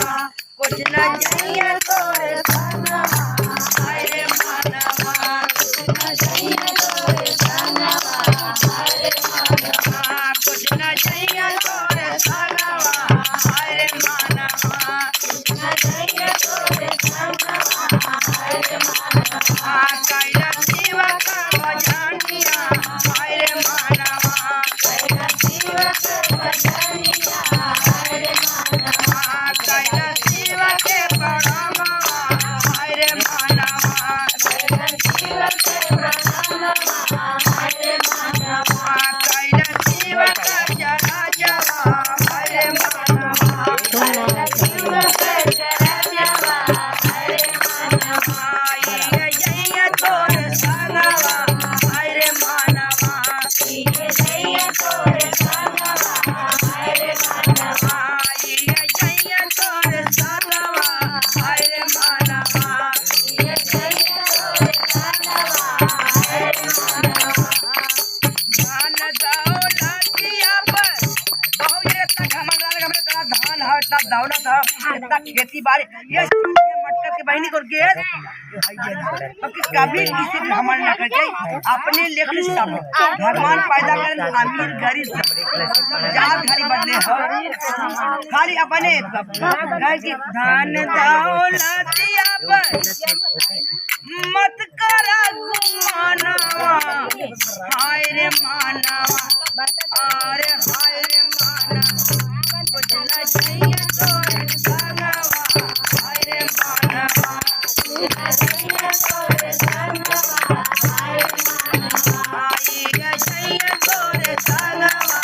कुछ न चाहिए तोरे संगवा हाय रे मनवा कुछ न चाहिए तोरे संगवा हाय रे मनवा कुछ न चाहिए तोरे संगवा हाय रे मनवा कुछ न चाहिए तोरे संगवा हाय रे मनवा कैला शिव का भजनिया हाय रे मनवा कैला शिव का भजनिया हाय रे मनवा कैला शिव के प्रणामवा हाय रे मनवा कैला शिव के प्रणामवा हाय रे मनवा कैला शिव का जरा जवा हाय रे मनवा कैला शिव के जरा जवा हाय रे मनवा ये जय तोरे संगवा हाय रे मनवा ये जय तोरे संगवा हाय रे मनवा ये जय तोरे संगवा हाय रे मनवा ये जय तोरे संगवा हाय रे मनवा धान दौलतिया पर बहु ये तक हमारा तेरा धान है इतना दौलत है इतना खेती बाड़ी ये मटकर के बहनी को के अब कभी किसी भी हमल ना कर जाए अपने लेकर सब भगवान पैदा करें अमीर गरीब सब जात घरी बदले हो खाली अपने की धान दौलतिया पर मत करा गुमानवा हाय रे मानवा अरे हाय रे मानवा कुछ न चाहिए तोरे संगवा हाय रे मानवा कुछ न चाहिए तोरे संगवा हाय रे मानवा ये चाहिए तोरे संगवा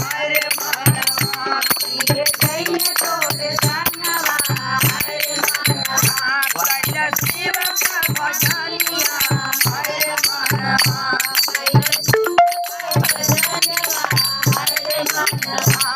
हाय रे मानवा ये चाहिए तोरे संगवा हाय रे मनवा कैला शिव का भजनिया हाय रे मनवा कैला शिव का भजनिया हाय रे मनवा